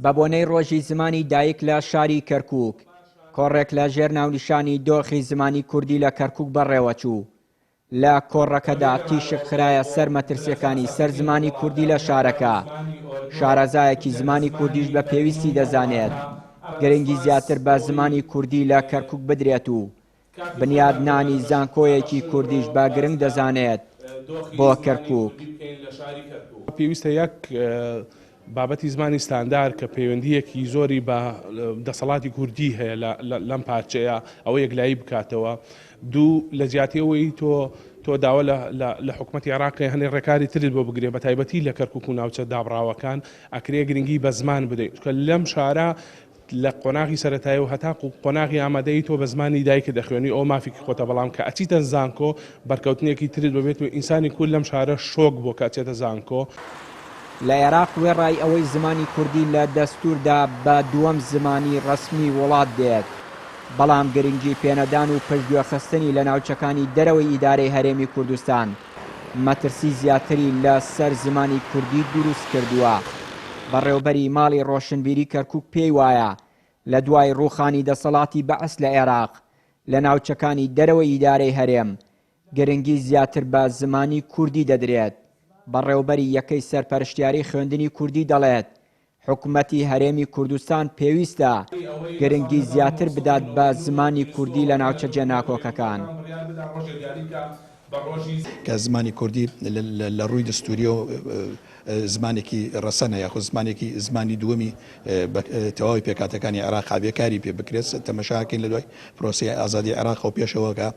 بە بۆنەی ڕۆژی زمانی دایک لە شاری کەرکووک کۆڕێک لە ژێر ناونیشانی دۆخی زمانی کوردی لە کەرکووک بەڕێوەچوو. لە کۆڕەکەدا تیشک خرایە سەر مەترسیەکانی سەر زمانی کوردی لە شارەکە. شارەزایەکی زمانی کوردیش بە پێویستی دەزانێت گرنگی زیاتر بە زمانی کوردی لە کەرکووک بدرێت و بنیادنانی زانکۆیەکی کوردیش بە گرنگ دەزانێت بۆ کەرکووک. پێویستە یەک بابەتی زمانی ستاندار کە پەیوەندیەکی زۆری بە دەسەڵاتی کوردی هەیە لەم پارچەیە ئەوە یەکلایی بکاتەوە. دوو لە زیاتیەوەی تۆ داوە لە حکوومەتی عێراقی هەنێ ڕێکاری ترت بۆ بگرێ بە تایبەتی لە کەرکووک و ناوچە دابڕاوەکان ئەکرێ گرنگی بە زمان بدەیت کە لەم شارە لە قۆناغی سەرەتایی و هەتا قۆناغی ئامادەی تۆ بە زمانی دایکە دەخوێنی ئەو مافێکی خۆتە بەڵام کە ئەچیتە زانکۆ بەرکەوتنێکی ترت ببێت و ئینسانی کورد لەم شارە شۆک بۆ کاچێتە زانکۆ. لە عێراق وێڕای ئەوەی زمانی کوردی لە دەستوردا بە دووەم زمانی ڕەسمی وڵات دێت، بەڵام گرنگی پێنەدان و پشتگوێخستنی لە ناوچەکانی دەرەوەی ئیدارەی هەرێمی کوردستان مەترسی زیاتری لە سەر زمانی کوردی دروست کردووە. بەڕێوەبەری ماڵی ڕۆشنبیری کەرکووک پێی وایە لە دوای ڕووخانی دەسەڵاتی بەعەس لە عێراق لە ناوچەکانی دەرەوەی ئیدارەی هەرێم گرنگی زیاتر بە زمانی کوردی دەدرێت. بەڕێوەبەری یەکەی سەرپەرشتیاری خوێندنی کوردی دەڵێت حکوومەتی هەرێمی کوردستان پێویستە گرنگی زیاتر بدات بە زمانی کوردی لە ناوچە جێناکۆکەکان. کە زمانی کوردی لە ڕووی دەستوری و زمانێکی ڕەسەنە یاخود زمانی دووەمی تەواوی پێکاتەکانی عێراق هاوێکاری پێ بکرێت. تەمەشاکەین لە دوای پرۆسی ئازادی عێراق و پێشەوەکە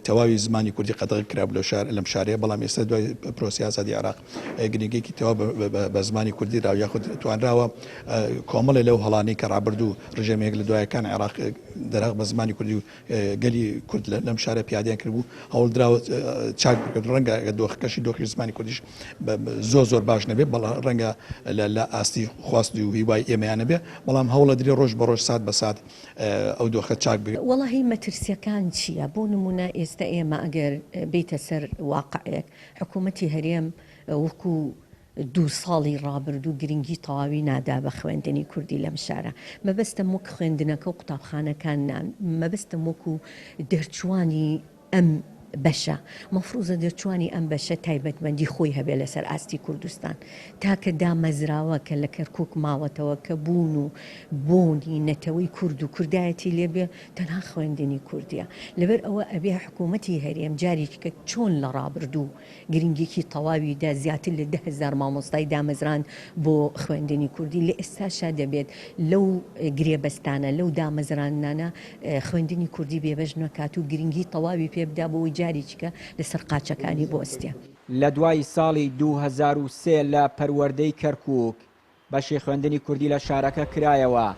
تەواوی زمانی کوردی قەدەغ کراب لەم شارەیە، بەڵام ئێستا دوای پرۆسی ئازادی عێراق گرنگێکی تەواو بە زمانی کوردی راو یاخود توانراوە کۆمەڵی لەو هەڵانەی کە ڕابردوو ڕژێمێک لە دوایەکان عێراق دەرەق بە زمانی کوردی و گەلی کورد لەم شارە پیادیان کردبوو هەوڵدراوە چاک بکرد. ڕەنگە دۆخەکەشی دۆخی زمانی کوردیش زۆر باش نەبێت، بەڵام ڕەنگە لە ئاستی خواستی و هیوای ئێمەیان نەبێ، بەڵام هەوڵە درێ ڕۆژ بە ڕۆژ سات بە سات ئەو دۆخە چاک بێت. وەڵاهی مەترسیەکان چییە؟ بۆ نمونە ئێستا ئێمە ئەگەر بیتە سەر واقعەیەک حکوومەتی هەرێم وەکو 2 ساڵی ڕابردوو گرنگی تەواوی نادا بە خوێندنی کوردی لەم شارە. مەبەستم وەک خوێندنەکە و قوتابخانەکان نان، مەبەستم وەکو دەرچوانی ئەم بەشە مەفروزە دەرچوانی ئەم بەشە تایبەتمەندی خۆی هەبێ لەسەر ئاستی کوردستان تاکە دامەزراوە کە لە کەرکووک ماوەتەوە کە بوون و بۆنی نەتەوەی کورد و کوردایەتی لێبێ تەنها خوێندنی کوردیە. لەبەر ئەوە ئەبێ حکوومەتی هەرێم جارێککە چۆن لە ڕابردوو گرنگێکی تەواویدا زیاتر لە 10,000 مامۆستای دامەزران بۆ خوێندنی کوردی لە ئێستاشا دەبێت لەو گرێبەستانە لەو دامەزرانانە خوێندنی کوردی بێبەش نەکات و گرنگی تەواوی پێبدا بۆ جاریچکە لەسەر قاچەکانی بۆستە. لە دوای ساڵی 2003 لە پەروەردەی کەرکووک بەشی خوێندنی کوردی لە شارەکە کرایەوە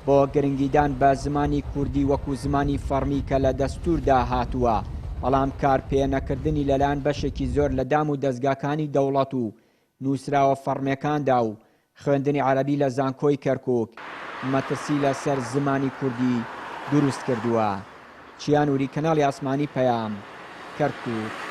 بۆ گرنگیدان بە زمانی کوردی وەکو زمانی فەرمی کە لە دەستوردا هاتووە، بەڵام کارپێنەکردنی لەلایەن بەشێکی زۆر لە دام و دەستگاکانی دەوڵەت و نووسراوە فەرمیەکاندا و خوێندنی عەرەبی لە زانکۆی کەرکووک مەترسی لەسەر زمانی کوردی دروست کردووە. چیانوری کەناڵی ئاسمانی پەیام کەرکووک.